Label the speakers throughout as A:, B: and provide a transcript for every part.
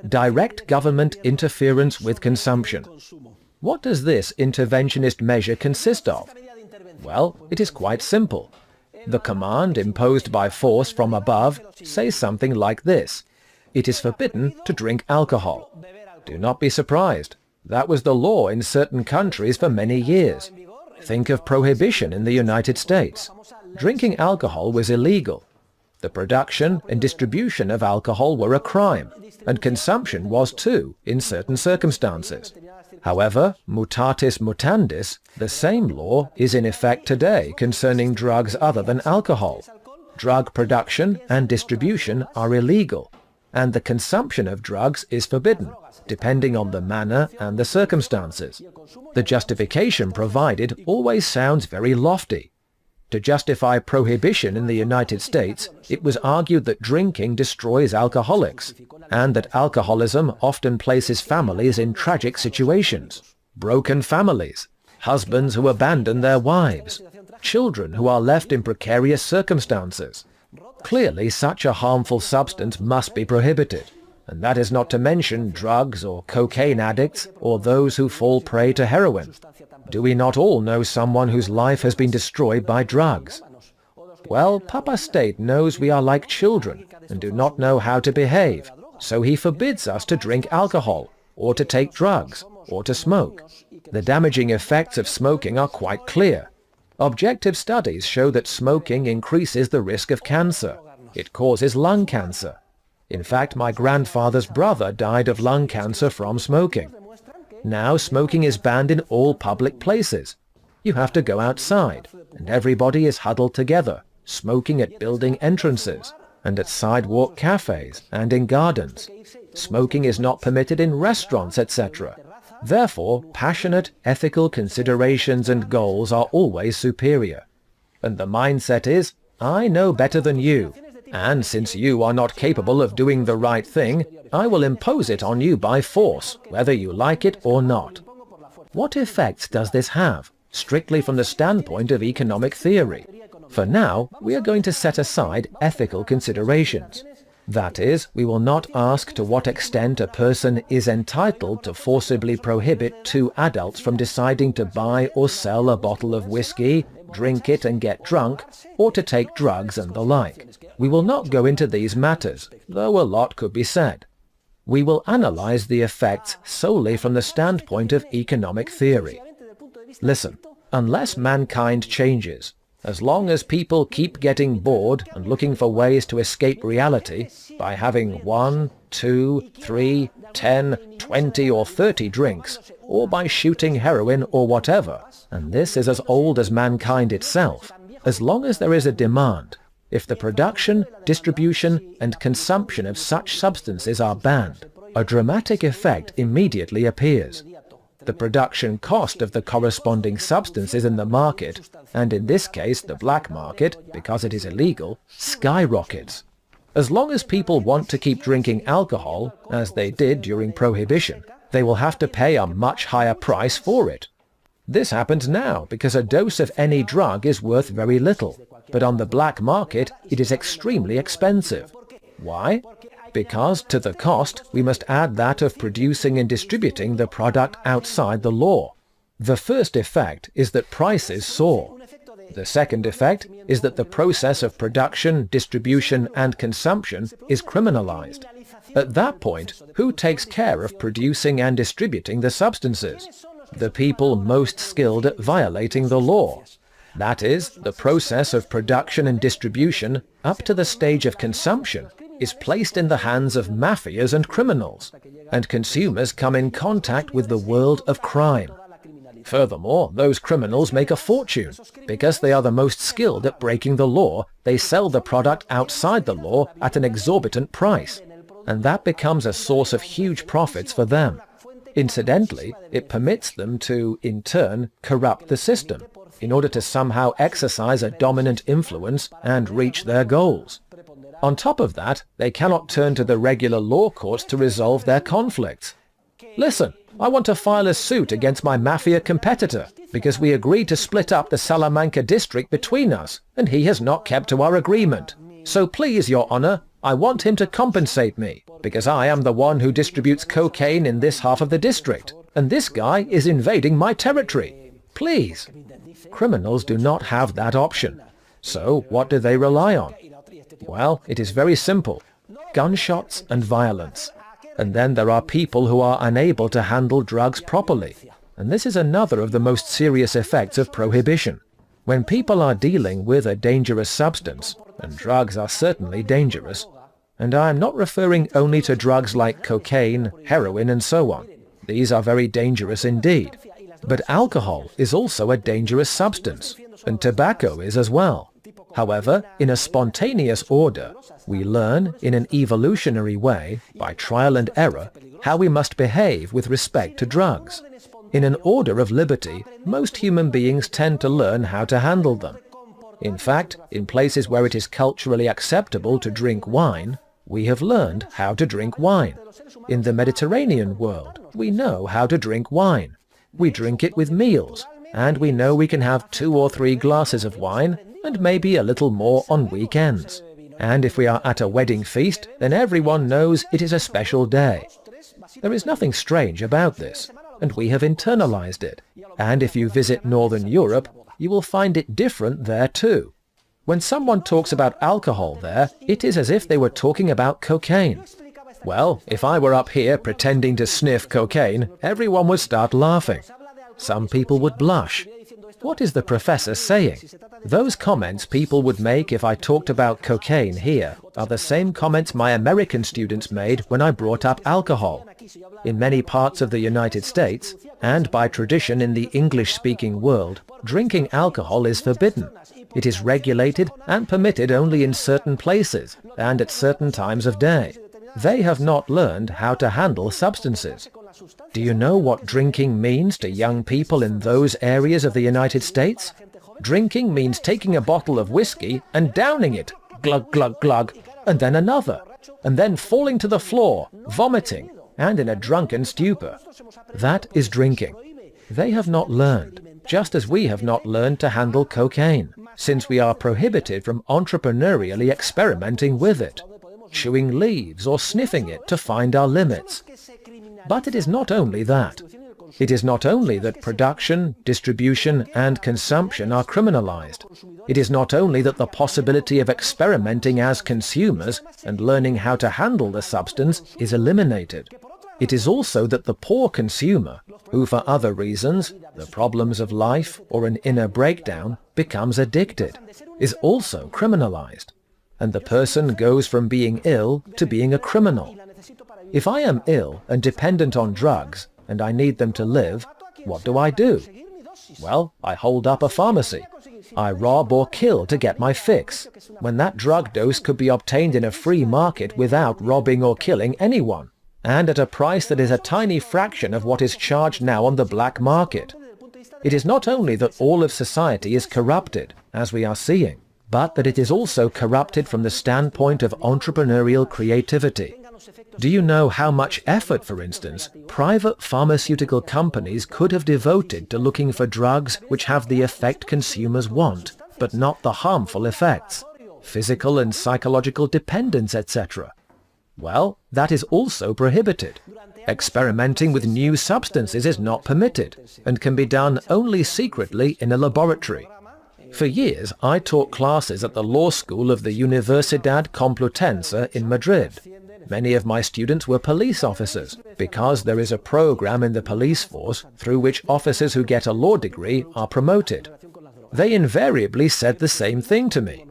A: Direct government interference with consumption. What does this interventionist measure consist of? Well, it is quite simple. The command imposed by force from above says something like this: it is forbidden to drink alcohol. Do not be surprised. That was the law in certain countries for many years. Think of prohibition in the United States. Drinking alcohol was illegal. The production and distribution of alcohol were a crime, and consumption was too in certain circumstances. However, mutatis mutandis, the same law is in effect today concerning drugs other than alcohol. Drug production and distribution are illegal, and the consumption of drugs is forbidden, depending on the manner and the circumstances. The justification provided always sounds very lofty. To justify prohibition in the United States, it was argued that drinking destroys alcoholics, and that alcoholism often places families in tragic situations. Broken families, husbands who abandon their wives, children who are left in precarious circumstances. Clearly, such a harmful substance must be prohibited, and that is not to mention drugs or cocaine addicts or those who fall prey to heroin. Do we not all know someone whose life has been destroyed by drugs? Well, Papa State knows we are like children and do not know how to behave, so he forbids us to drink alcohol, or to take drugs, or to smoke. The damaging effects of smoking are quite clear. Objective studies show that smoking increases the risk of cancer. It causes lung cancer. In fact, my grandfather's brother died of lung cancer from smoking. Now smoking is banned in all public places. You have to go outside, and everybody is huddled together, smoking at building entrances, and at sidewalk cafes, and in gardens. Smoking is not permitted in restaurants, etc. Therefore, passionate, ethical considerations and goals are always superior. And the mindset is, I know better than you, and since you are not capable of doing the right thing, I will impose it on you by force, whether you like it or not. What effects does this have, strictly from the standpoint of economic theory? For now, we are going to set aside ethical considerations. That is, we will not ask to what extent a person is entitled to forcibly prohibit two adults from deciding to buy or sell a bottle of whiskey, drink it and get drunk, or to take drugs and the like. We will not go into these matters, though a lot could be said. We will analyze the effects solely from the standpoint of economic theory. Listen, unless mankind changes, as long as people keep getting bored and looking for ways to escape reality by having 1, 2, 3, 10, 20 or 30 drinks, or by shooting heroin or whatever, and this is as old as mankind itself, as long as there is a demand, if the production, distribution, and consumption of such substances are banned, a dramatic effect immediately appears. The production cost of the corresponding substances in the market, and in this case the black market, because it is illegal, skyrockets. As long as people want to keep drinking alcohol, as they did during Prohibition, they will have to pay a much higher price for it. This happens now because a dose of any drug is worth very little, but on the black market it is extremely expensive. Why? Because to the cost we must add that of producing and distributing the product outside the law. The first effect is that prices soar. The second effect is that the process of production, distribution, and consumption is criminalized. At that point, who takes care of producing and distributing the substances? The people most skilled at violating the law. That is, the process of production and distribution, up to the stage of consumption, is placed in the hands of mafias and criminals, and consumers come in contact with the world of crime. Furthermore, those criminals make a fortune. Because they are the most skilled at breaking the law, they sell the product outside the law at an exorbitant price, and that becomes a source of huge profits for them. Incidentally, it permits them to, in turn, corrupt the system, in order to somehow exercise a dominant influence and reach their goals. On top of that, they cannot turn to the regular law courts to resolve their conflicts. Listen, I want to file a suit against my mafia competitor because we agreed to split up the Salamanca district between us, and he has not kept to our agreement. So please, Your Honor, I want him to compensate me, because I am the one who distributes cocaine in this half of the district, and this guy is invading my territory. Please. Criminals do not have that option. So what do they rely on? Well, it is very simple. Gunshots and violence. And then there are people who are unable to handle drugs properly. And this is another of the most serious effects of prohibition. When people are dealing with a dangerous substance, and drugs are certainly dangerous, and I am not referring only to drugs like cocaine, heroin, and so on. These are very dangerous indeed. But alcohol is also a dangerous substance, and tobacco is as well. However, in a spontaneous order, we learn in an evolutionary way, by trial and error, how we must behave with respect to drugs. In an order of liberty, most human beings tend to learn how to handle them. In fact, in places where it is culturally acceptable to drink wine, we have learned how to drink wine. In the Mediterranean world, we know how to drink wine. We drink it with meals, and we know we can have 2 or 3 glasses of wine, and maybe a little more on weekends. And if we are at a wedding feast, then everyone knows it is a special day. There is nothing strange about this, and we have internalized it. And if you visit Northern Europe, you will find it different there too. When someone talks about alcohol there, it is as if they were talking about cocaine. Well, if I were up here pretending to sniff cocaine, everyone would start laughing. Some people would blush. What is the professor saying? Those comments people would make if I talked about cocaine here are the same comments my American students made when I brought up alcohol. In many parts of the United States, and by tradition in the English-speaking world, drinking alcohol is forbidden. It is regulated and permitted only in certain places and at certain times of day. They have not learned how to handle substances. Do you know what drinking means to young people in those areas of the United States? Drinking means taking a bottle of whiskey and downing it, glug, glug, glug, and then another, and then falling to the floor, vomiting, and in a drunken stupor. That is drinking. They have not learned, just as we have not learned to handle cocaine, since we are prohibited from entrepreneurially experimenting with it, chewing leaves or sniffing it to find our limits. But it is not only that. It is not only that production, distribution, and consumption are criminalized. It is not only that the possibility of experimenting as consumers and learning how to handle the substance is eliminated. It is also that the poor consumer, who for other reasons, the problems of life or an inner breakdown, becomes addicted, is also criminalized. And the person goes from being ill to being a criminal. If I am ill and dependent on drugs, and I need them to live, what do? Well, I hold up a pharmacy. I rob or kill to get my fix, when that drug dose could be obtained in a free market without robbing or killing anyone, and at a price that is a tiny fraction of what is charged now on the black market. It is not only that all of society is corrupted, as we are seeing, but that it is also corrupted from the standpoint of entrepreneurial creativity. Do you know how much effort, for instance, private pharmaceutical companies could have devoted to looking for drugs which have the effect consumers want, but not the harmful effects, physical and psychological dependence, etc.? Well, that is also prohibited. Experimenting with new substances is not permitted, and can be done only secretly in a laboratory. For years, I taught classes at the law school of the Universidad Complutense in Madrid. Many of my students were police officers, because there is a program in the police force through which officers who get a law degree are promoted. They invariably said the same thing to me.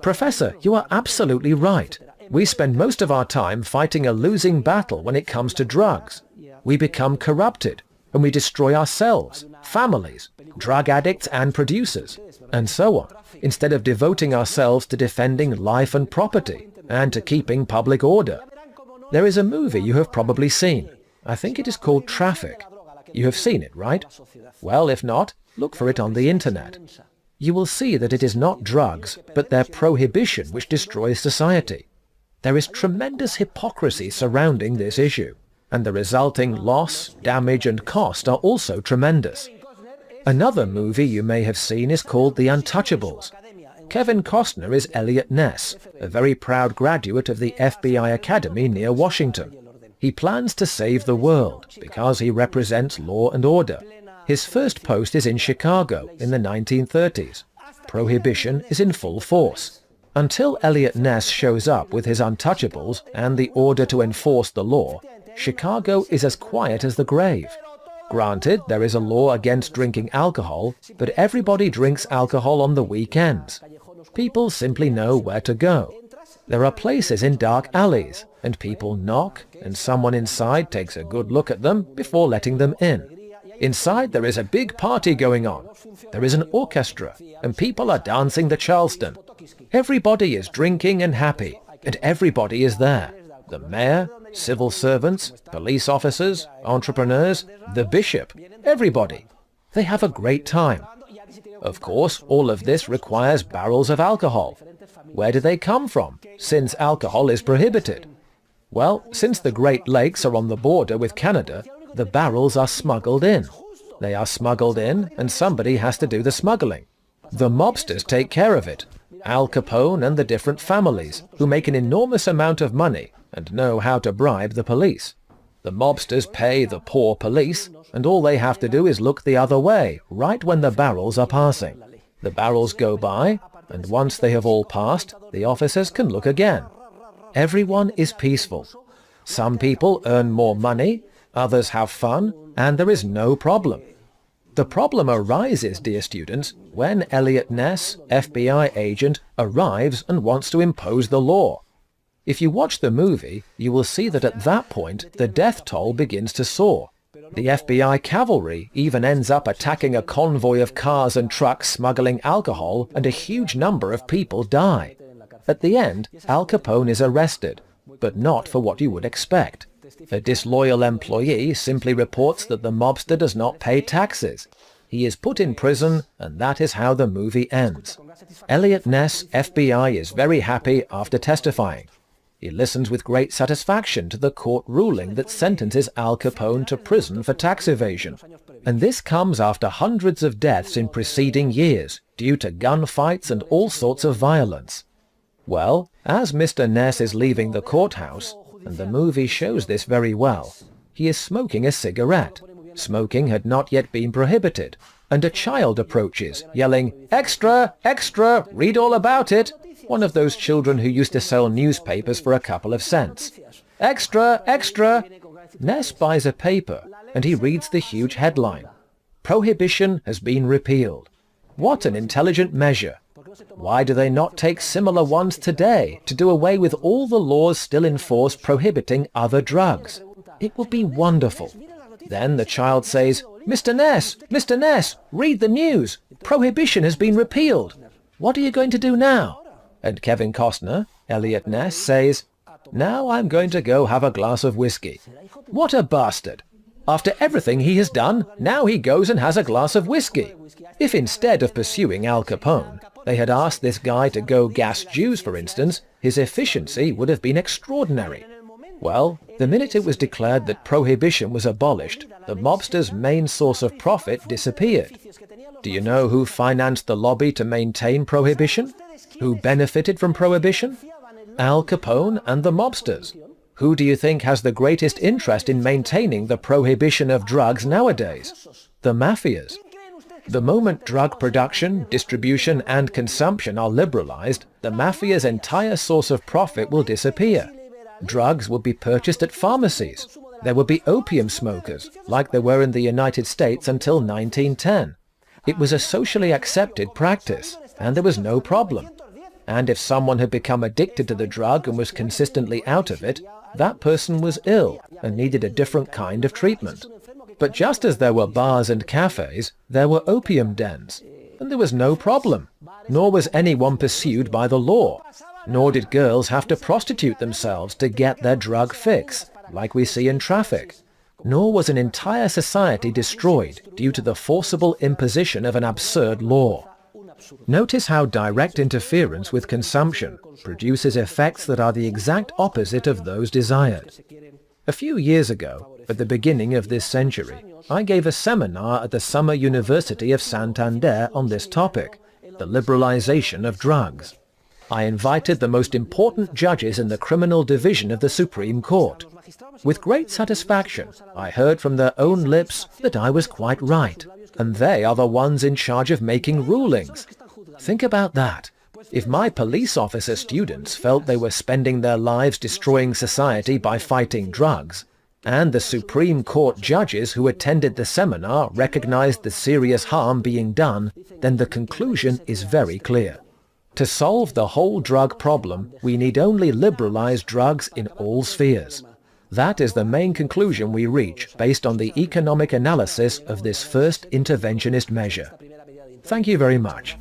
A: Professor, you are absolutely right. We spend most of our time fighting a losing battle when it comes to drugs. We become corrupted, and we destroy ourselves, families, drug addicts and producers, and so on, instead of devoting ourselves to defending life and property, and to keeping public order. There is a movie you have probably seen. I think it is called Traffic. You have seen it, right? Well, if not, look for it on the internet. You will see that it is not drugs, but their prohibition which destroys society. There is tremendous hypocrisy surrounding this issue, and the resulting loss, damage, and cost are also tremendous. Another movie you may have seen is called The Untouchables. Kevin Costner is Elliot Ness, a very proud graduate of the FBI Academy near Washington. He plans to save the world because he represents law and order. His first post is in Chicago in the 1930s. Prohibition is in full force. Until Elliot Ness shows up with his untouchables and the order to enforce the law, Chicago is as quiet as the grave. Granted, there is a law against drinking alcohol, but everybody drinks alcohol on the weekends. People simply know where to go. There are places in dark alleys, and people knock, and someone inside takes a good look at them before letting them in. Inside there is a big party going on. There is an orchestra, and people are dancing the Charleston. Everybody is drinking and happy, and everybody is there. The mayor, civil servants, police officers, entrepreneurs, the bishop, everybody. They have a great time. Of course, all of this requires barrels of alcohol. Where do they come from, since alcohol is prohibited? Well, since the Great Lakes are on the border with Canada, the barrels are smuggled in. They are smuggled in, and somebody has to do the smuggling. The mobsters take care of it. Al Capone and the different families, who make an enormous amount of money and know how to bribe the police. The mobsters pay the poor police, and all they have to do is look the other way, right when the barrels are passing. The barrels go by, and once they have all passed, the officers can look again. Everyone is peaceful. Some people earn more money, others have fun, and there is no problem. The problem arises, dear students, when Elliot Ness, FBI agent, arrives and wants to impose the law. If you watch the movie, you will see that at that point the death toll begins to soar. The FBI cavalry even ends up attacking a convoy of cars and trucks smuggling alcohol, and a huge number of people die. At the end, Al Capone is arrested, but not for what you would expect. A disloyal employee simply reports that the mobster does not pay taxes. He is put in prison, and that is how the movie ends. Elliot Ness, FBI, is very happy after testifying. He listens with great satisfaction to the court ruling that sentences Al Capone to prison for tax evasion. And this comes after hundreds of deaths in preceding years due to gunfights and all sorts of violence. Well, as Mr. Ness is leaving the courthouse, and the movie shows this very well, he is smoking a cigarette. Smoking had not yet been prohibited, and a child approaches, yelling, "Extra! Extra! Read all about it!" One of those children who used to sell newspapers for a couple of cents. "Extra! Extra!" Ness buys a paper, and he reads the huge headline. Prohibition has been repealed. What an intelligent measure! Why do they not take similar ones today to do away with all the laws still in force prohibiting other drugs? It would be wonderful. Then the child says, Mr. Ness, read the news. Prohibition has been repealed. What are you going to do now?" And Kevin Costner, Elliot Ness, says, "Now I'm going to go have a glass of whiskey." What a bastard! After everything he has done, now he goes and has a glass of whiskey. If instead of pursuing Al Capone, they had asked this guy to go gas Jews, for instance, his efficiency would have been extraordinary. Well, the minute it was declared that prohibition was abolished, the mobsters' main source of profit disappeared. Do you know who financed the lobby to maintain prohibition? Who benefited from prohibition? Al Capone and the mobsters. Who do you think has the greatest interest in maintaining the prohibition of drugs nowadays? The mafias. The moment drug production, distribution, and consumption are liberalized, the mafia's entire source of profit will disappear. Drugs will be purchased at pharmacies. There will be opium smokers, like there were in the United States until 1910. It was a socially accepted practice, and there was no problem. And if someone had become addicted to the drug and was consistently out of it, that person was ill and needed a different kind of treatment. But just as there were bars and cafes, there were opium dens, and there was no problem, nor was anyone pursued by the law, nor did girls have to prostitute themselves to get their drug fix, like we see in traffic, nor was an entire society destroyed due to the forcible imposition of an absurd law. Notice how direct interference with consumption produces effects that are the exact opposite of those desired. A few years ago, at the beginning of this century, I gave a seminar at the Summer University of Santander on this topic. the liberalization of drugs. I invited the most important judges in the criminal division of the Supreme Court. With great satisfaction, I heard from their own lips that I was quite right, and they are the ones in charge of making rulings. Think about that. If my police officer students felt they were spending their lives destroying society by fighting drugs, and the Supreme Court judges who attended the seminar recognized the serious harm being done, then the conclusion is very clear. To solve the whole drug problem, we need only liberalize drugs in all spheres. That is the main conclusion we reach based on the economic analysis of this first interventionist measure. Thank you very much.